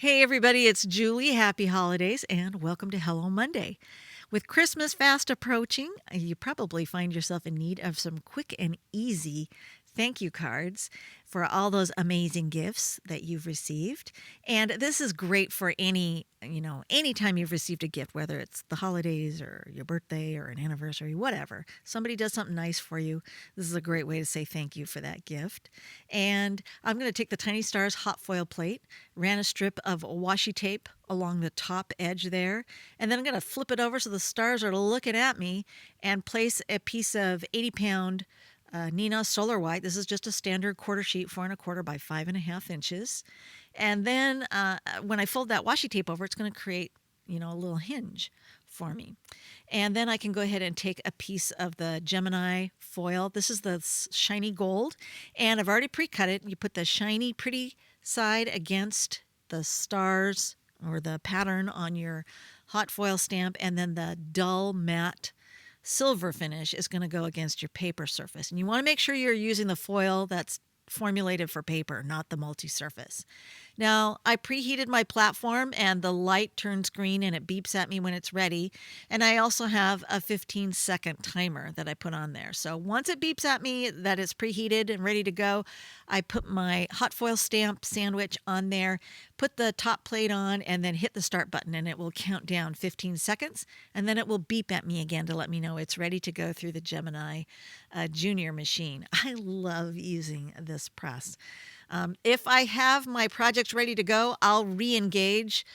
Hey, everybody, it's Julie. Happy holidays and welcome to Hello Monday. With Christmas fast approaching, you probably find yourself in need of some quick and easy thank you cards for all those amazing gifts that you've received. And this is great for anytime you've received a gift, whether it's the holidays or your birthday or an anniversary, whatever. Somebody does something nice for you. This is a great way to say thank you for that gift. And I'm going to take the Tiny Stars hot foil plate, ran a strip of washi tape along the top edge there, and then I'm going to flip it over so the stars are looking at me and place a piece of 80-pound Nina Solar White. This is just a standard quarter sheet, 4 1/4 by 5 1/2 inches. And then when I fold that washi tape over, it's going to create, a little hinge for me. And then I can go ahead and take a piece of the Gemini foil. This is the shiny gold, and I've already pre-cut it. You put the shiny, pretty side against the stars or the pattern on your hot foil stamp, and then the dull matte silver finish is going to go against your paper surface. And you want to make sure you're using the foil that's formulated for paper, not the multi-surface. Now, I preheated my platform and the light turns green and it beeps at me when it's ready. And I also have a 15-second timer that I put on there. So once it beeps at me that it's preheated and ready to go, I put my hot foil stamp sandwich on there, put the top plate on, and then hit the start button, and it will count down 15 seconds. And then it will beep at me again to let me know it's ready to go through the Gemini Junior machine. I love using this press. If I have my projects ready to go, I'll re-engage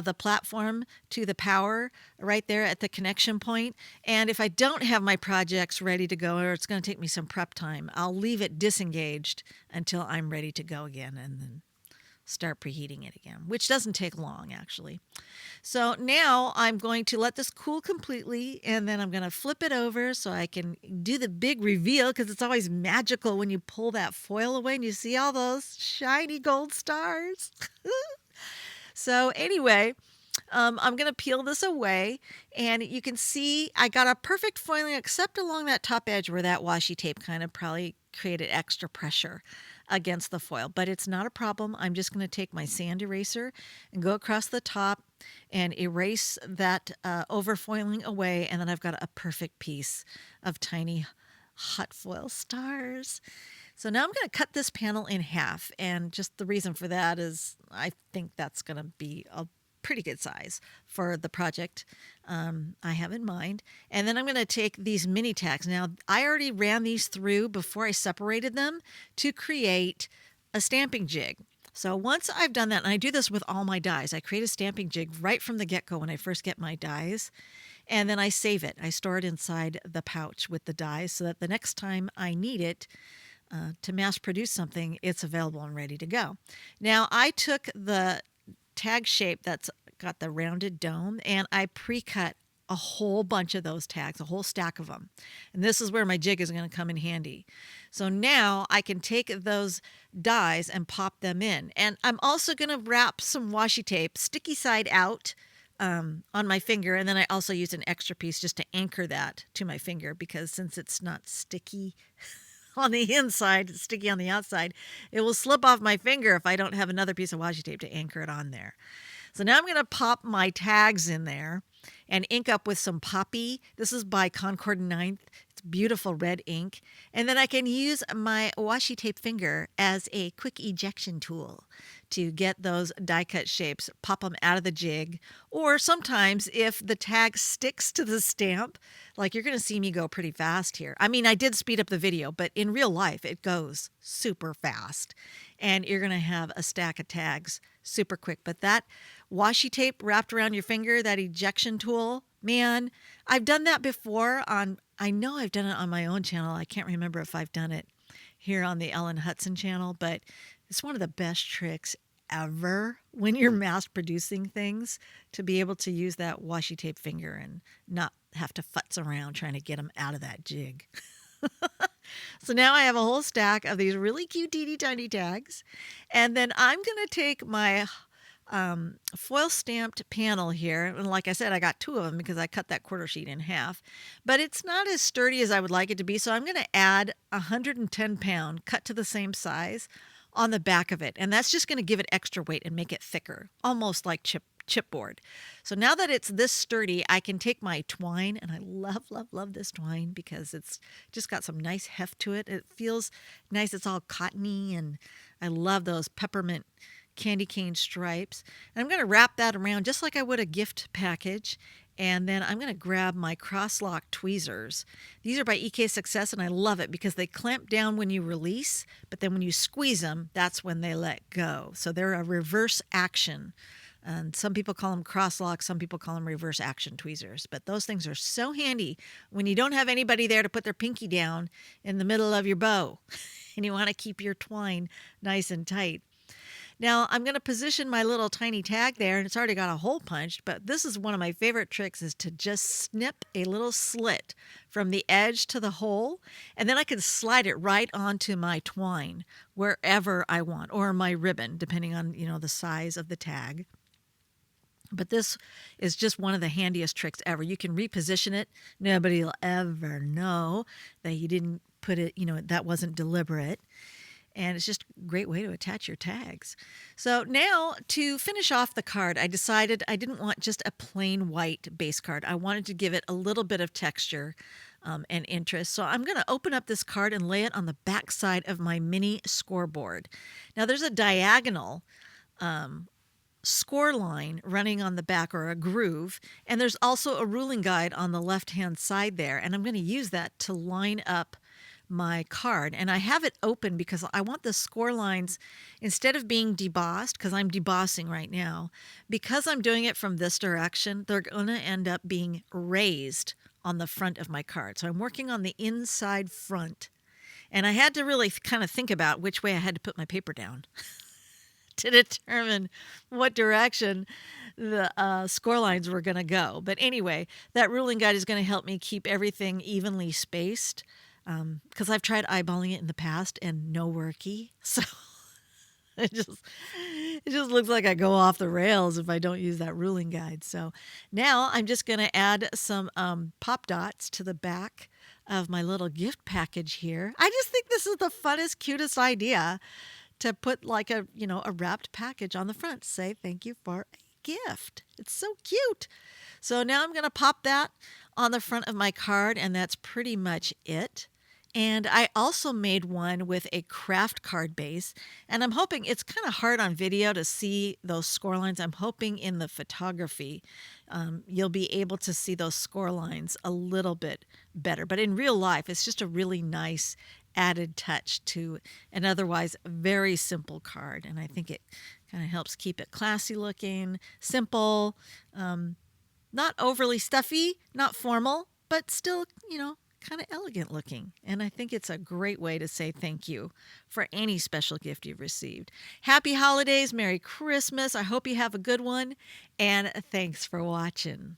the platform to the power right there at the connection point. And if I don't have my projects ready to go, or it's going to take me some prep time, I'll leave it disengaged until I'm ready to go again, and then start preheating it again, which doesn't take long actually. So now I'm going to let this cool completely, and then I'm going to flip it over so I can do the big reveal, because it's always magical when you pull that foil away and you see all those shiny gold stars. So anyway, I'm going to peel this away, and you can see I got a perfect foiling except along that top edge where that washi tape kind of probably created extra pressure against the foil, but it's not a problem. I'm just going to take my sand eraser and go across the top and erase that overfoiling away, and then I've got a perfect piece of tiny hot foil stars. So now I'm going to cut this panel in half, and just the reason for that is I think that's going to be a pretty good size for the project I have in mind. And then I'm going to take these mini tags. Now, I already ran these through before I separated them to create a stamping jig. So once I've done that, and I do this with all my dies, I create a stamping jig right from the get-go when I first get my dies, and then I save it. I store it inside the pouch with the dies so that the next time I need it to mass produce something, it's available and ready to go. Now, I took the tag shape that's got the rounded dome, and I pre-cut a whole bunch of those tags, a whole stack of them. And this is where my jig is going to come in handy. So now I can take those dies and pop them in. And I'm also going to wrap some washi tape, sticky side out, on my finger. And then I also use an extra piece just to anchor that to my finger, because since it's not sticky on the inside, it's sticky on the outside, it will slip off my finger if I don't have another piece of washi tape to anchor it on there. So now I'm going to pop my tags in there and ink up with some Poppy. This is by Concord 9th. It's beautiful red ink. And then I can use my washi tape finger as a quick ejection tool to get those die cut shapes, pop them out of the jig. Or sometimes if the tag sticks to the stamp, like you're going to see me go pretty fast here. I mean, I did speed up the video, but in real life, it goes super fast. And you're going to have a stack of tags super quick. But that washi tape wrapped around your finger, that ejection tool, man, I've done that before I know I've done it on my own channel. I can't remember if I've done it here on the Ellen Hudson channel, but it's one of the best tricks ever when you're mass producing things, to be able to use that washi tape finger and not have to futz around trying to get them out of that jig. So now I have a whole stack of these really cute teeny tiny tags. And then I'm going to take my foil stamped panel here. And like I said, I got 2 of them because I cut that quarter sheet in half. But it's not as sturdy as I would like it to be. So I'm going to add a 110-pound cut to the same size on the back of it. And that's just going to give it extra weight and make it thicker, almost like chipboard. So now that it's this sturdy, I can take my twine, and I love this twine because it's just got some nice heft to it. It feels nice. It's all cottony, and I love those peppermint candy cane stripes. And I'm going to wrap that around just like I would a gift package. And then I'm going to grab my cross-lock tweezers. These are by EK Success, and I love it because they clamp down when you release, but then when you squeeze them, that's when they let go. So they're a reverse action. And some people call them cross-lock, some people call them reverse action tweezers. But those things are so handy when you don't have anybody there to put their pinky down in the middle of your bow and you want to keep your twine nice and tight. Now I'm going to position my little tiny tag there, and it's already got a hole punched, but this is one of my favorite tricks, is to just snip a little slit from the edge to the hole, and then I can slide it right onto my twine wherever I want, or my ribbon, depending on, the size of the tag. But this is just one of the handiest tricks ever. You can reposition it. Nobody will ever know that you didn't put it, that wasn't deliberate. And it's just a great way to attach your tags. So now, to finish off the card, I decided I didn't want just a plain white base card. I wanted to give it a little bit of texture and interest. So I'm going to open up this card and lay it on the back side of my mini scoreboard. Now there's a diagonal score line running on the back, or a groove, and there's also a ruling guide on the left-hand side there. And I'm going to use that to line up my card, and I have it open because I want the score lines, instead of being debossed, because I'm debossing right now, because I'm doing it from this direction, they're going to end up being raised on the front of my card. So I'm working on the inside front, and I had to really kind of think about which way I had to put my paper down to determine what direction the score lines were going to go. But anyway, that ruling guide is going to help me keep everything evenly spaced, because I've tried eyeballing it in the past and no worky. So it just looks like I go off the rails if I don't use that ruling guide. So now I'm just going to add some pop dots to the back of my little gift package here. I just think this is the funnest, cutest idea, to put like a wrapped package on the front. Say thank you for a gift. It's so cute. So now I'm going to pop that on the front of my card, and that's pretty much it. And I also made one with a craft card base, and I'm hoping, it's kind of hard on video to see those score lines. I'm hoping in the photography you'll be able to see those score lines a little bit better. But in real life, it's just a really nice added touch to an otherwise very simple card. And I think it kind of helps keep it classy looking, simple, not overly stuffy, not formal, but still, kind of elegant looking. And I think it's a great way to say thank you for any special gift you've received. Happy holidays, Merry Christmas. I hope you have a good one, and thanks for watching.